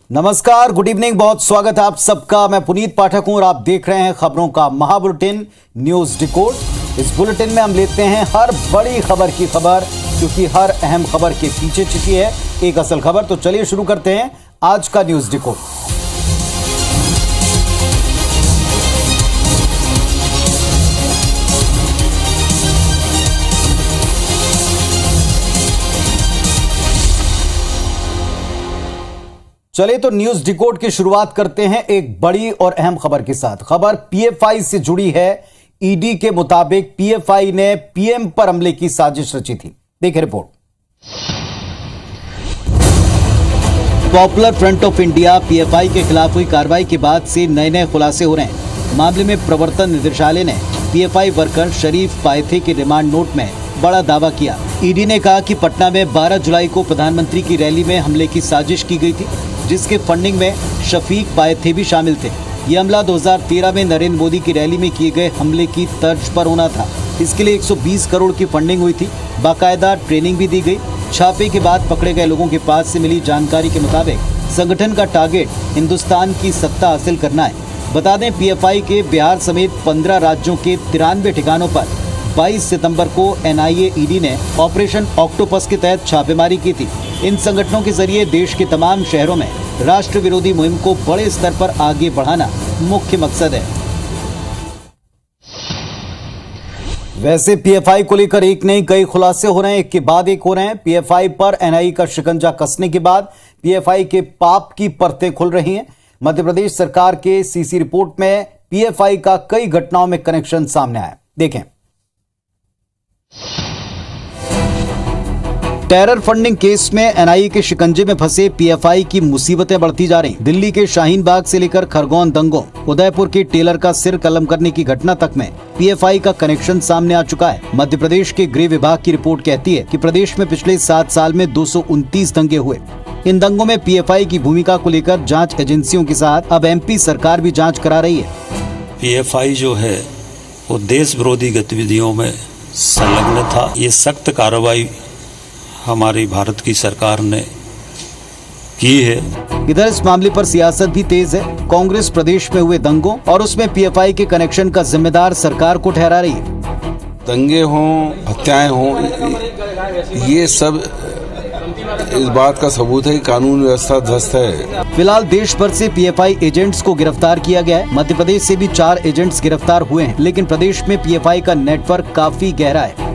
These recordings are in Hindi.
नमस्कार, गुड इवनिंग, बहुत स्वागत है आप सबका। मैं पुनीत पाठक हूं और आप देख रहे हैं खबरों का महाबुलेटिन न्यूज डिकोड। इस बुलेटिन में हम लेते हैं हर बड़ी खबर की खबर, क्योंकि हर अहम खबर के पीछे छिपी है एक असल खबर। तो चलिए शुरू करते हैं आज का न्यूज डिकोड। चलिए तो न्यूज डिकोड की शुरुआत करते हैं एक बड़ी और अहम खबर के साथ। खबर पीएफआई से जुड़ी है। ईडी के मुताबिक पीएफआई ने पीएम पर हमले की साजिश रची थी। देखिए report. Popular Front of India PFI के खिलाफ हुई कार्रवाई के बाद से नए खुलासे हो रहे हैं। मामले में प्रवर्तन निदेशालय ने पीएफआई वर्कर शरीफ पायथे के रिमांड नोट में बड़ा दावा किया। ईडी ने कहा कि पटना में 12 जुलाई को प्रधानमंत्री की रैली में हमले की साजिश की गई थी, जिसके फंडिंग में शफीक पायथे भी शामिल थे। यह हमला 2013 में नरेंद्र मोदी की रैली में किए गए हमले की तर्ज पर होना था। इसके लिए 120 करोड़ की फंडिंग हुई थी। बाकायदा ट्रेनिंग भी दी गई। छापे के बाद पकड़े गए लोगों के पास से मिली जानकारी के मुताबिक संगठन का टारगेट हिंदुस्तान की सत्ता हासिल करना है। बता दें, पीएफआई के बिहार समेत 15 राज्यों के 93 ठिकानों पर 22 सितंबर को एनआईए ईडी ने ऑपरेशन ऑक्टोपस के तहत छापेमारी की थी। इन संगठनों के जरिए देश के तमाम शहरों में राष्ट्र विरोधी मुहिम को बड़े स्तर पर आगे बढ़ाना मुख्य मकसद है। वैसे पीएफआई को लेकर एक नहीं कई खुलासे हो रहे हैं, एक के बाद एक हो रहे हैं। पीएफआई पर एनआईए का शिकंजा कसने के बाद पीएफआई के पाप की परतें खुल रही हैं। मध्य प्रदेश सरकार के सीसी रिपोर्ट में पीएफआई का कई घटनाओं में कनेक्शन सामने आया। देखें। टेरर फंडिंग केस में एनआईए के शिकंजे में फंसे पीएफआई की मुसीबतें बढ़ती जा रही। दिल्ली के शाहीन बाग से लेकर खरगोन दंगों, उदयपुर के टेलर का सिर कलम करने की घटना तक में पीएफआई का कनेक्शन सामने आ चुका है। मध्य प्रदेश के गृह विभाग की रिपोर्ट कहती है कि प्रदेश में पिछले 7 साल में 229 दंगे हुए। इन दंगों में पीएफआई की भूमिका को लेकर जाँच एजेंसियों के साथ अब एमपी सरकार भी जाँच करा रही है। पीएफआई जो है वो देश विरोधी गतिविधियों में संलग्न था। ये सख्त कार्रवाई हमारी भारत की सरकार ने की है। इधर इस मामले पर सियासत भी तेज है। कांग्रेस प्रदेश में हुए दंगों और उसमें पीएफआई के कनेक्शन का जिम्मेदार सरकार को ठहरा रही है। दंगे हों, हत्याएं हों, ये सब इस बात का सबूत है कि कानून व्यवस्था ध्वस्त है। फिलहाल देश भर से पीएफआई एजेंट्स को गिरफ्तार किया गया है। मध्य प्रदेश से भी 4 एजेंट्स गिरफ्तार हुए हैं, लेकिन प्रदेश में पीएफआई का नेटवर्क काफी गहरा है।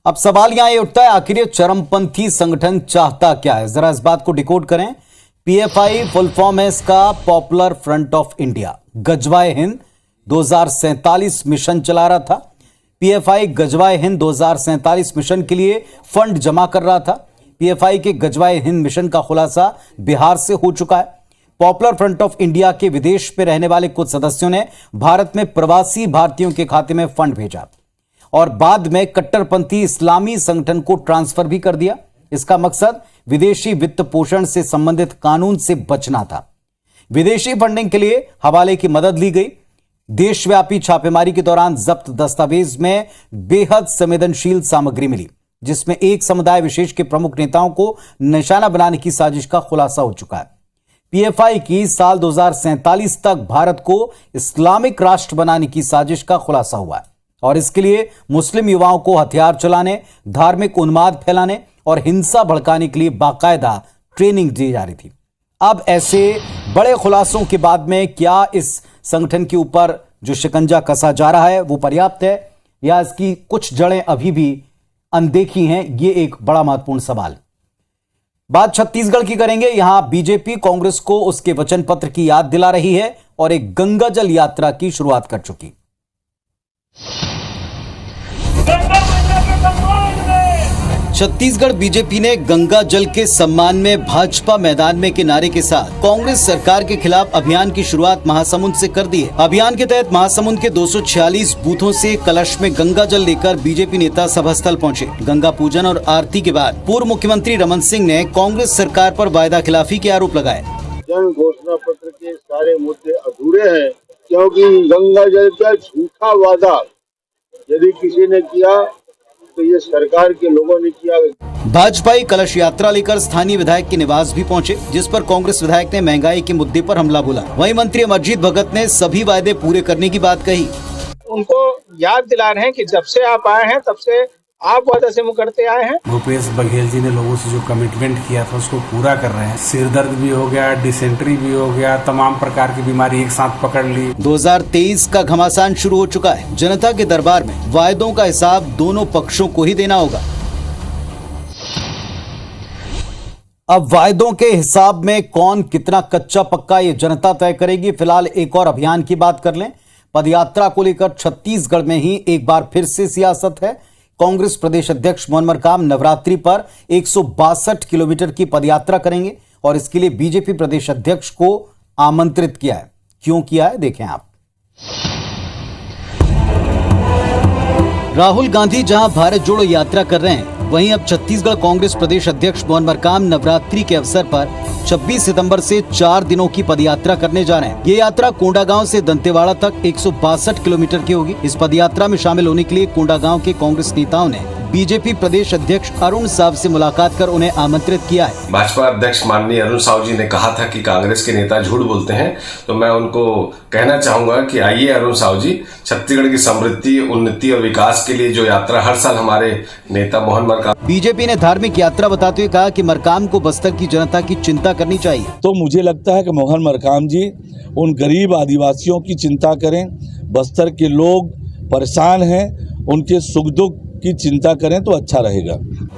अब सवाल यहाँ ये उठता है, आखिर ये चरमपंथी संगठन चाहता क्या है? जरा इस बात को डिकोड करें। पीएफआई फुल फॉर्म है इसका Popular Front of India. Ghazwa-e Hind 2047 mission चला रहा था। पीएफआई गजवाए हिंद 2047 मिशन के लिए फंड जमा कर रहा था। पीएफआई के गजवाए हिंद मिशन का खुलासा बिहार से हो चुका है। पॉपुलर फ्रंट ऑफ इंडिया के विदेश में रहने वाले कुछ सदस्यों ने भारत में प्रवासी भारतीयों के खाते में फंड भेजा और बाद में कट्टरपंथी इस्लामी संगठन को ट्रांसफर भी कर दिया। इसका मकसद विदेशी वित्त पोषण से संबंधित कानून से बचना था। विदेशी फंडिंग के लिए हवाले की मदद ली गई। देशव्यापी छापेमारी के दौरान जब्त दस्तावेज में बेहद संवेदनशील सामग्री मिली, जिसमें एक समुदाय विशेष के प्रमुख नेताओं को निशाना बनाने की साजिश का खुलासा हो चुका है। पीएफआई की साल 2047 तक भारत को इस्लामिक राष्ट्र बनाने की साजिश का खुलासा हुआ है और इसके लिए मुस्लिम युवाओं को हथियार चलाने, धार्मिक उन्माद फैलाने और हिंसा भड़काने के लिए बाकायदा ट्रेनिंग दी जा रही थी। अब ऐसे बड़े खुलासों के बाद में क्या इस संगठन के ऊपर जो शिकंजा कसा जा रहा है वो पर्याप्त है या इसकी कुछ जड़ें अभी भी अनदेखी हैं? ये एक बड़ा महत्वपूर्ण सवाल। बात छत्तीसगढ़ की करेंगे। यहां बीजेपी कांग्रेस को उसके वचन पत्र की याद दिला रही है और एक गंगा जल यात्रा की शुरुआत कर चुकी। छत्तीसगढ़ बीजेपी ने गंगा जल के सम्मान में भाजपा मैदान में के नारे के साथ कांग्रेस सरकार के खिलाफ अभियान की शुरुआत महासमुंद से कर दी है। अभियान के तहत महासमुंद के 246 बूथों से कलश में गंगा जल लेकर बीजेपी नेता सभास्थल पहुंचे। गंगा पूजन और आरती के बाद पूर्व मुख्यमंत्री रमन सिंह ने कांग्रेस सरकार पर वायदा खिलाफी के आरोप लगाए। जन घोषणा पत्र के सारे मुद्दे अधूरे हैं, क्योंकि गंगा जल का झूठा वादा यदि किसी ने किया तो ये सरकार के लोगों ने किया। भाजपाई कलश यात्रा लेकर स्थानीय विधायक के निवास भी पहुंचे, जिस पर कांग्रेस विधायक ने महंगाई के मुद्दे पर हमला बोला। वहीं मंत्री अमरजीत भगत ने सभी वायदे पूरे करने की बात कही। उनको याद दिला रहे हैं कि जब से आप आए हैं तब से आप वादा से मुँह करते आए हैं। भूपेश बघेल जी ने लोगों से जो कमिटमेंट किया था उसको पूरा कर रहे हैं। सिरदर्द भी हो गया, डिसेंट्री भी हो गया, तमाम प्रकार की बीमारी एक साथ पकड़ ली। 2023 का घमासान शुरू हो चुका है। जनता के दरबार में वायदों का हिसाब दोनों पक्षों को ही देना होगा। अब वायदों के हिसाब में कौन कितना कच्चा पक्का ये जनता तय करेगी। फिलहाल एक और अभियान की बात कर लें। पदयात्रा को लेकर छत्तीसगढ़ में ही एक बार फिर से सियासत है। कांग्रेस प्रदेश अध्यक्ष मोहन मरकाम नवरात्रि पर 162 किलोमीटर की पदयात्रा करेंगे और इसके लिए बीजेपी प्रदेश अध्यक्ष को आमंत्रित किया है। क्यों किया है, देखें आप। राहुल गांधी जहां भारत जोड़ो यात्रा कर रहे हैं, वहीं अब छत्तीसगढ़ कांग्रेस प्रदेश अध्यक्ष मोहन मरकाम नवरात्रि के अवसर पर 26 सितंबर से 4 दिनों की पदयात्रा करने जा रहे हैं। ये यात्रा कोंडागांव से दंतेवाड़ा तक 162 किलोमीटर की होगी। इस पदयात्रा में शामिल होने के लिए कोंडागांव के कांग्रेस नेताओं ने बीजेपी प्रदेश अध्यक्ष अरुण साव से मुलाकात कर उन्हें आमंत्रित किया है। भाजपा अध्यक्ष माननीय अरुण साव जी ने कहा था कि कांग्रेस के नेता झूठ बोलते हैं, तो मैं उनको कहना चाहूंगा कि आइए अरुण साव जी, छत्तीसगढ़ की समृद्धि, उन्नति और विकास के लिए जो यात्रा हर साल हमारे नेता मोहन मरकाम। बीजेपी ने धार्मिक यात्रा बताते हुए कहा कि मरकाम को बस्तर की जनता की चिंता करनी चाहिए। तो मुझे लगता है कि मोहन मरकाम जी उन गरीब आदिवासियों की चिंता करें। बस्तर के लोग परेशान हैं, उनके सुख दुख की चिंता करें तो अच्छा रहेगा।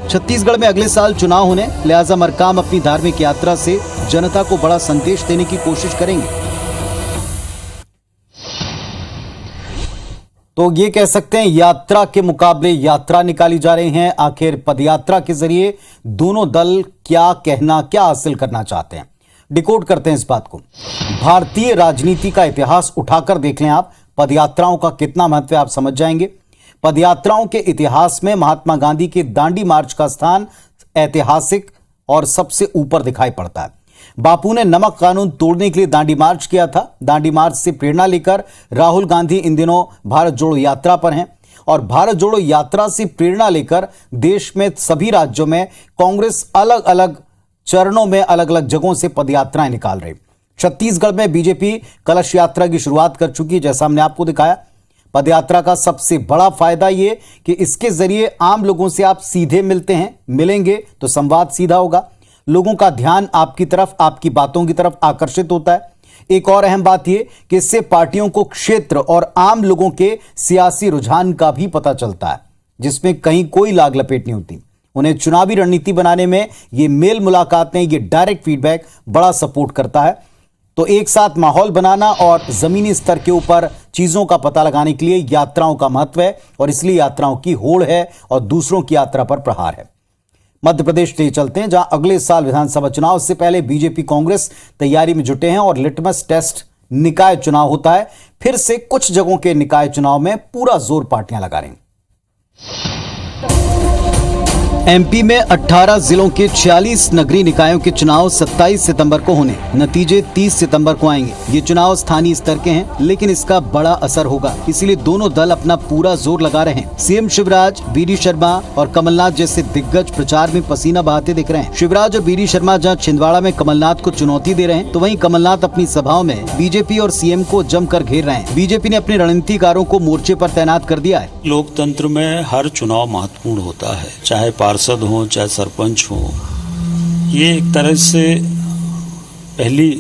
छत्तीसगढ़ में अगले साल चुनाव होने, लिहाजा मरकाम अपनी धार्मिक यात्रा से जनता को बड़ा संदेश देने की कोशिश करेंगे। तो ये कह सकते हैं यात्रा के मुकाबले यात्रा निकाली जा रही है। आखिर पदयात्रा के जरिए दोनों दल क्या कहना, क्या हासिल करना चाहते हैं, डिकोड करते हैं इस बात को। भारतीय राजनीति का इतिहास उठाकर देख लें आप, पदयात्राओं का कितना महत्व है आप समझ जाएंगे। पदयात्राओं के इतिहास में महात्मा गांधी के दांडी मार्च का स्थान ऐतिहासिक और सबसे ऊपर दिखाई पड़ता है। बापू ने नमक कानून तोड़ने के लिए दांडी मार्च किया था। दांडी मार्च से प्रेरणा लेकर राहुल गांधी इन दिनों भारत जोड़ो यात्रा पर हैं और भारत जोड़ो यात्रा से प्रेरणा लेकर देश में सभी राज्यों में कांग्रेस अलग अलग चरणों में अलग अलग जगहों से पदयात्राएं निकाल रही। छत्तीसगढ़ में बीजेपी कलश यात्रा की शुरुआत कर चुकी है। जैसा हमने आपको दिखाया, पदयात्रा का सबसे बड़ा फायदा ये कि इसके जरिए आम लोगों से आप सीधे मिलते हैं, मिलेंगे तो संवाद सीधा होगा, लोगों का ध्यान आपकी तरफ, आपकी बातों की तरफ आकर्षित होता है। एक और अहम बात यह कि इससे पार्टियों को क्षेत्र और आम लोगों के सियासी रुझान का भी पता चलता है, जिसमें कहीं कोई लाग लपेट नहीं होती। उन्हें चुनावी रणनीति बनाने में ये मेल मुलाकातें, ये डायरेक्ट फीडबैक बड़ा सपोर्ट करता है। तो एक साथ माहौल बनाना और जमीनी स्तर के ऊपर चीजों का पता लगाने के लिए यात्राओं का महत्व है और इसलिए यात्राओं की होड़ है और दूसरों की यात्रा पर प्रहार है। मध्य प्रदेश ले चलते हैं, जहां अगले साल विधानसभा चुनाव से पहले बीजेपी कांग्रेस तैयारी में जुटे हैं और लिटमस टेस्ट निकाय चुनाव होता है। फिर से कुछ जगहों के निकाय चुनाव में पूरा जोर पार्टियां लगा रही। एमपी में 18 जिलों के 46 नगरीय निकायों के चुनाव 27 सितंबर को होने, नतीजे 30 सितंबर को आएंगे। ये चुनाव स्थानीय स्तर के हैं, लेकिन इसका बड़ा असर होगा, इसीलिए दोनों दल अपना पूरा जोर लगा रहे हैं। सीएम शिवराज, वीडी शर्मा और कमलनाथ जैसे दिग्गज प्रचार में पसीना बहाते दिख रहे हैं। शिवराज और वीडी शर्मा जहां छिंदवाड़ा में कमलनाथ को चुनौती दे रहे हैं, तो वहीं कमलनाथ अपनी सभाओं में बीजेपी और सीएम को जमकर घेर रहे हैं। बीजेपी ने अपने रणनीतिकारों को मोर्चे पर तैनात कर दिया है। लोकतंत्र में हर चुनाव महत्वपूर्ण होता है, चाहे पार्षद हो चाहे सरपंच हो। ये एक तरह से पहली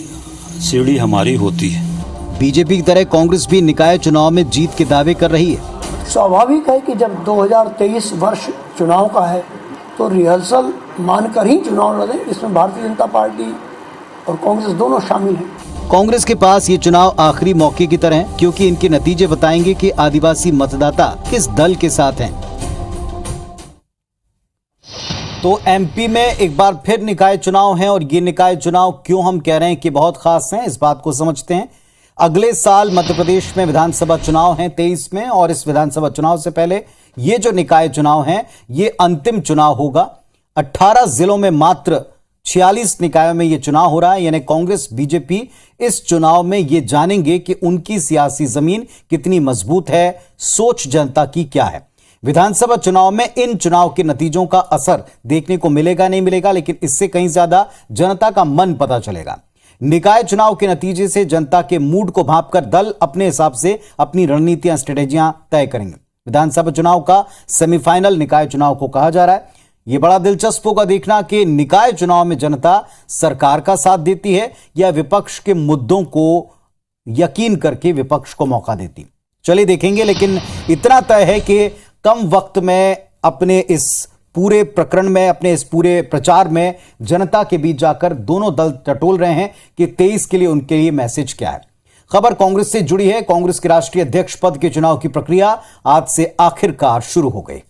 सीढ़ी हमारी होती है। बीजेपी की तरह कांग्रेस भी निकाय चुनाव में जीत के दावे कर रही है। स्वाभाविक है कि जब 2023 वर्ष चुनाव का है तो रिहर्सल मानकर ही चुनाव लड़ें। इसमें भारतीय जनता पार्टी और कांग्रेस दोनों शामिल हैं। कांग्रेस के पास ये चुनाव आखिरी मौके की तरह है, क्योंकि इनके नतीजे बताएंगे कि आदिवासी मतदाता किस दल के साथ हैं। तो एमपी में एक बार फिर निकाय चुनाव हैं और ये निकाय चुनाव क्यों हम कह रहे हैं कि बहुत खास हैं, इस बात को समझते हैं। अगले साल मध्य प्रदेश में विधानसभा चुनाव हैं 23 में, और इस विधानसभा चुनाव से पहले ये जो निकाय चुनाव हैं ये अंतिम चुनाव होगा। 18 जिलों में मात्र 46 निकायों में ये चुनाव हो रहा है, यानी कांग्रेस बीजेपी इस चुनाव में ये जानेंगे कि उनकी सियासी जमीन कितनी मजबूत है, सोच जनता की क्या है। विधानसभा चुनाव में इन चुनाव के नतीजों का असर देखने को मिलेगा नहीं मिलेगा, लेकिन इससे कहीं ज्यादा जनता का मन पता चलेगा। निकाय चुनाव के नतीजे से जनता के मूड को भांपकर दल अपने हिसाब से अपनी रणनीतियां, स्ट्रेटेजियां तय करेंगे। विधानसभा चुनाव का सेमीफाइनल निकाय चुनाव को कहा जा रहा है। यह बड़ा दिलचस्प होगा देखना कि निकाय चुनाव में जनता सरकार का साथ देती है या विपक्ष के मुद्दों को यकीन करके विपक्ष को मौका देती। चलिए देखेंगे, लेकिन इतना तय है कि कम वक्त में अपने इस पूरे प्रकरण में, अपने इस पूरे प्रचार में जनता के बीच जाकर दोनों दल टटोल रहे हैं कि 23 के लिए उनके लिए मैसेज क्या है। खबर कांग्रेस से जुड़ी है। कांग्रेस के राष्ट्रीय अध्यक्ष पद के चुनाव की प्रक्रिया आज से आखिरकार शुरू हो गई।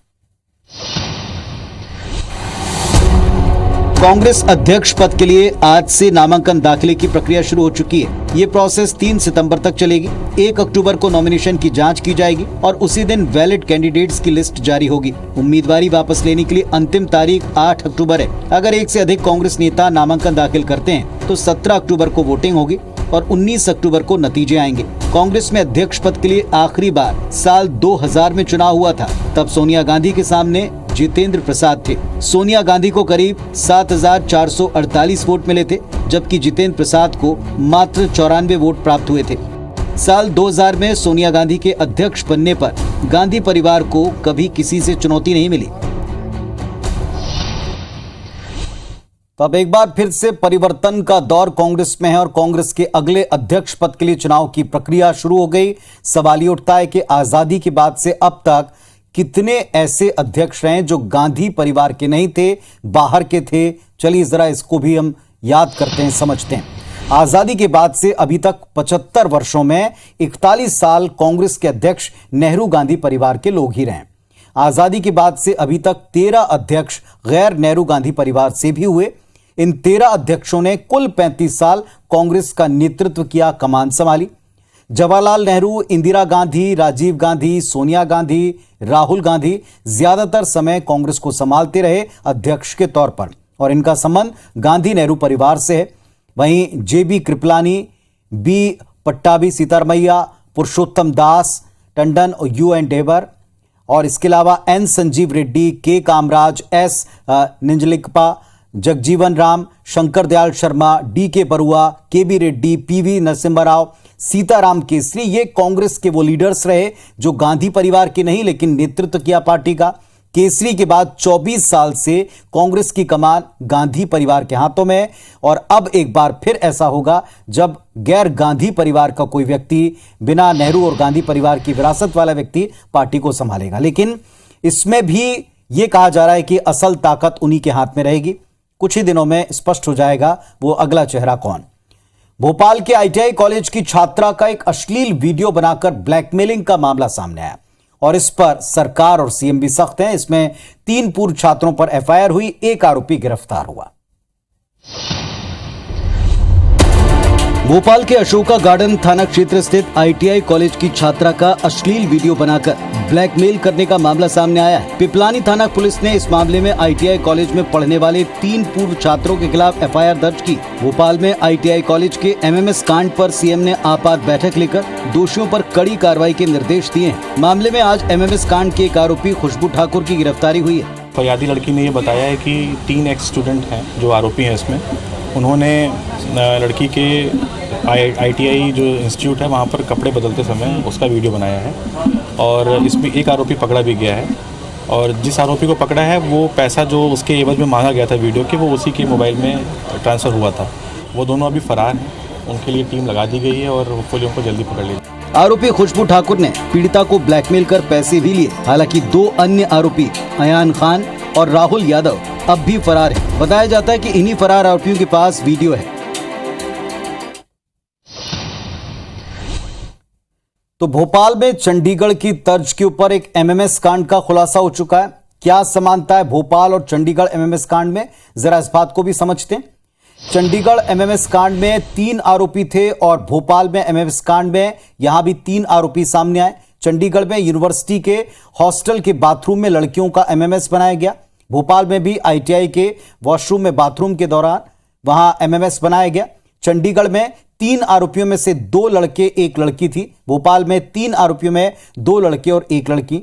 कांग्रेस अध्यक्ष पद के लिए आज से नामांकन दाखिले की प्रक्रिया शुरू हो चुकी है। ये प्रोसेस 3 सितंबर तक चलेगी। 1 अक्टूबर को नॉमिनेशन की जांच की जाएगी और उसी दिन वैलिड कैंडिडेट्स की लिस्ट जारी होगी। उम्मीदवारी वापस लेने के लिए अंतिम तारीख 8 अक्टूबर है। अगर एक से अधिक कांग्रेस नेता नामांकन दाखिल करते हैं तो 17 अक्टूबर को वोटिंग होगी और 19 अक्टूबर को नतीजे आएंगे। कांग्रेस में अध्यक्ष पद के लिए आखिरी बार साल 2000 में चुनाव हुआ था। तब सोनिया गांधी के सामने जितेंद्र प्रसाद थे। सोनिया गांधी को करीब 7,448 वोट मिले थे, जबकि जितेंद्र प्रसाद को मात्र 94 वोट प्राप्त हुए थे। साल 2000 में सोनिया गांधी के अध्यक्ष बनने पर गांधी परिवार को कभी किसी से चुनौती नहीं मिली। तो अब एक बार फिर से परिवर्तन का दौर कांग्रेस में है और कांग्रेस के अगले अध्यक्ष पद के लिए चुनाव की प्रक्रिया शुरू हो गई। सवाल ये उठता है कि आजादी के बाद से अब तक कितने ऐसे अध्यक्ष रहे जो गांधी परिवार के नहीं थे, बाहर के थे। चलिए जरा इसको भी हम याद करते हैं, समझते हैं। आजादी के बाद से अभी तक 75 वर्षों में 41 साल कांग्रेस के अध्यक्ष नेहरू गांधी परिवार के लोग ही रहे। आजादी के बाद से अभी तक 13 अध्यक्ष गैर नेहरू गांधी परिवार से भी हुए। इन 13 अध्यक्षों ने कुल 35 साल कांग्रेस का नेतृत्व किया, कमान संभाली। जवाहरलाल नेहरू, इंदिरा गांधी, राजीव गांधी, सोनिया गांधी, राहुल गांधी ज्यादातर समय कांग्रेस को संभालते रहे अध्यक्ष के तौर पर और इनका संबंध गांधी नेहरू परिवार से है। वहीं जेबी कृपलानी, बी पट्टाभी सीतारमैया, पुरुषोत्तम दास टंडन और यूएन डेवर और इसके अलावा एन संजीव रेड्डी, के कामराज, एस निंजलिकपा, जगजीवन राम, शंकर दयाल शर्मा, डी के बरुआ, के बी रेड्डी, पीवी नरसिम्हा राव, सीताराम केसरी, ये कांग्रेस के वो लीडर्स रहे जो गांधी परिवार के नहीं लेकिन नेतृत्व किया पार्टी का। केसरी के बाद 24 साल से कांग्रेस की कमान गांधी परिवार के हाथों में और अब एक बार फिर ऐसा होगा जब गैर गांधी परिवार का कोई व्यक्ति, बिना नेहरू और गांधी परिवार की विरासत वाला व्यक्ति पार्टी को संभालेगा। लेकिन इसमें भी यह कहा जा रहा है कि असल ताकत उन्हीं के हाथ में रहेगी। कुछ ही दिनों में स्पष्ट हो जाएगा वो अगला चेहरा कौन। भोपाल के आईटीआई कॉलेज की छात्रा का एक अश्लील वीडियो बनाकर ब्लैकमेलिंग का मामला सामने आया और इस पर सरकार और सीएम भी सख्त हैं। इसमें 3 पूर्व छात्रों पर एफआईआर हुई, 1 आरोपी गिरफ्तार हुआ। भोपाल के अशोका गार्डन थाना क्षेत्र स्थित आईटीआई कॉलेज की छात्रा का अश्लील वीडियो बनाकर ब्लैकमेल करने का मामला सामने आया है। पिपलानी थाना पुलिस ने इस मामले में आईटीआई कॉलेज में पढ़ने वाले 3 पूर्व छात्रों के खिलाफ एफआईआर दर्ज की। भोपाल में आईटीआई कॉलेज के एमएमएस कांड पर सीएम ने आपात बैठक लेकर दोषियों पर कड़ी कार्रवाई के निर्देश दिए हैं। मामले में आज एमएमएस कांड के एक आरोपी खुशबू ठाकुर की गिरफ्तारी हुई है। फरियादी लड़की ने ये बताया है कि 3 एक्स स्टूडेंट हैं जो आरोपी हैं इसमें, उन्होंने लड़की के आईटीआई जो इंस्टीट्यूट है वहाँ पर कपड़े बदलते समय उसका वीडियो बनाया है और इसमें एक आरोपी पकड़ा भी गया है और जिस आरोपी को पकड़ा है वो पैसा जो उसके एवज में मांगा गया था वीडियो के, वो उसी के मोबाइल में ट्रांसफ़र हुआ था। वो दोनों अभी फरार हैं, उनके लिए टीम लगा दी गई है और होपफुली उनको जल्दी पकड़ ली। आरोपी खुशबू ठाकुर ने पीड़िता को ब्लैकमेल कर पैसे भी लिए। हालांकि 2 अन्य आरोपी अयान खान और राहुल यादव अब भी फरार है। बताया जाता है कि इन्हीं फरार आरोपियों के पास वीडियो है। तो भोपाल में चंडीगढ़ की तर्ज के ऊपर एक एमएमएस कांड का खुलासा हो चुका है। क्या समानता है भोपाल और चंडीगढ़ एमएमएस कांड में, जरा इस बात को भी समझते हैं। चंडीगढ़ एमएमएस कांड में 3 आरोपी थे और भोपाल में एमएमएस कांड में यहां भी 3 आरोपी सामने आए। चंडीगढ़ में यूनिवर्सिटी के हॉस्टल के बाथरूम में लड़कियों का एमएमएस बनाया गया। भोपाल में भी आईटीआई के वॉशरूम में बाथरूम के दौरान वहां एमएमएस बनाया गया। चंडीगढ़ में 3 आरोपियों में से 2 लड़के 1 लड़की थी। भोपाल में 3 आरोपियों में 2 लड़के और 1 लड़की।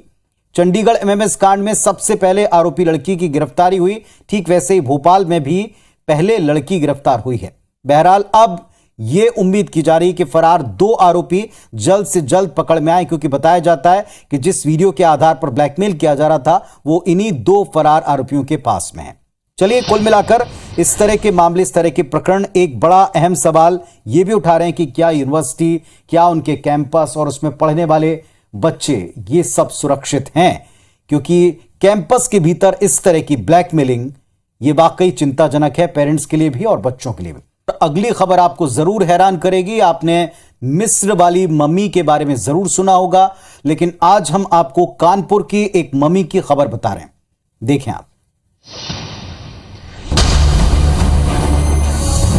चंडीगढ़ एमएमएस कांड में सबसे पहले आरोपी लड़की की गिरफ्तारी हुई, ठीक वैसे ही भोपाल में भी पहले लड़की गिरफ्तार हुई है। बहरहाल अब ये उम्मीद की जा रही कि फरार 2 आरोपी जल्द से जल्द पकड़ में आए, क्योंकि बताया जाता है कि जिस वीडियो के आधार पर ब्लैकमेल किया जा रहा था वो इन्हीं 2 फरार आरोपियों के पास में है। चलिए, कुल मिलाकर इस तरह के मामले, इस तरह के प्रकरण एक बड़ा अहम सवाल ये भी उठा रहे हैं कि क्या यूनिवर्सिटी, क्या उनके कैंपस और उसमें पढ़ने वाले बच्चे ये सब सुरक्षित हैं, क्योंकि कैंपस के भीतर इस तरह की ब्लैकमेलिंग ये वाकई चिंताजनक है, पेरेंट्स के लिए भी और बच्चों के लिए भी। अगली खबर आपको जरूर हैरान करेगी। आपने मिस्र वाली मम्मी के बारे में जरूर सुना होगा, लेकिन आज हम आपको कानपुर की एक मम्मी की खबर बता रहे हैं। देखें आप।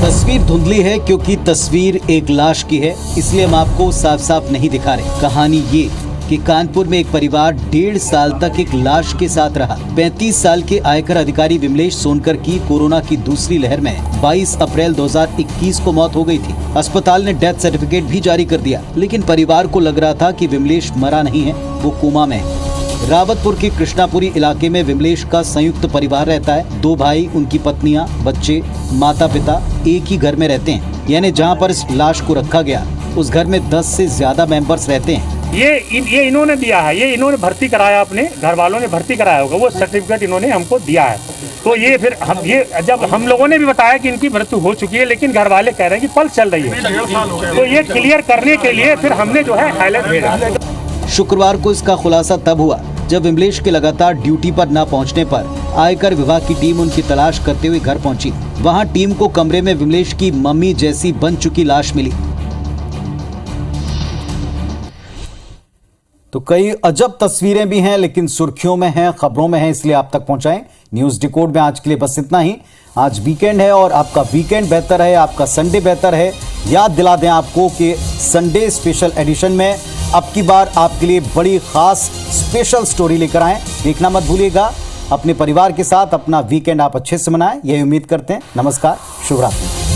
तस्वीर धुंधली है क्योंकि तस्वीर एक लाश की है, इसलिए हम आपको साफ साफ नहीं दिखा रहे। कहानी ये कि कानपुर में एक परिवार 1.5 साल तक एक लाश के साथ रहा। 35 साल के आयकर अधिकारी विमलेश सोनकर की कोरोना की दूसरी लहर में 22 अप्रैल 2021 को मौत हो गई थी। अस्पताल ने डेथ सर्टिफिकेट भी जारी कर दिया, लेकिन परिवार को लग रहा था कि विमलेश मरा नहीं है, वो कोमा में है। रावतपुर के कृष्णापुरी इलाके में विमलेश का संयुक्त परिवार रहता है। 2 भाई, उनकी पत्नियां, बच्चे, माता पिता एक ही घर में रहते हैं। यानी जहां पर इस लाश को रखा गया उस घर में 10 से ज्यादा मेंबर्स रहते हैं। ये इन्होंने दिया है, ये इन्होंने भर्ती कराया, अपने घर वालों ने भर्ती कराया होगा, वो सर्टिफिकेट इन्होंने हमको दिया है। तो ये फिर जब हम लोगों ने भी बताया कि इनकी मृत्यु हो चुकी है, लेकिन घर वाले कह रहे हैं कि पल्स चल रही है। तो ये क्लियर करने के लिए फिर हमने जो है हाईलाइट भेजा। शुक्रवार को इसका खुलासा तब हुआ जब विमलेश के लगातार ड्यूटी पर न पहुंचने पर आयकर विभाग की टीम उनकी तलाश करते हुए घर पहुंची। वहां टीम को कमरे में विमलेश की मम्मी जैसी बन चुकी लाश मिली। तो कई अजब तस्वीरें भी हैं, लेकिन सुर्खियों में हैं, खबरों में हैं, इसलिए आप तक पहुंचाएं। न्यूज डिकोड में आज के लिए बस इतना ही। आज वीकेंड है और आपका वीकेंड बेहतर है, आपका संडे बेहतर है। याद दिला दें आपको कि संडे स्पेशल एडिशन में अब की बार आपके लिए बड़ी खास स्पेशल स्टोरी लेकर आए। देखना मत भूलिएगा। अपने परिवार के साथ अपना वीकेंड आप अच्छे से मनाएं, यही उम्मीद करते हैं। नमस्कार, शुभ रात्रि।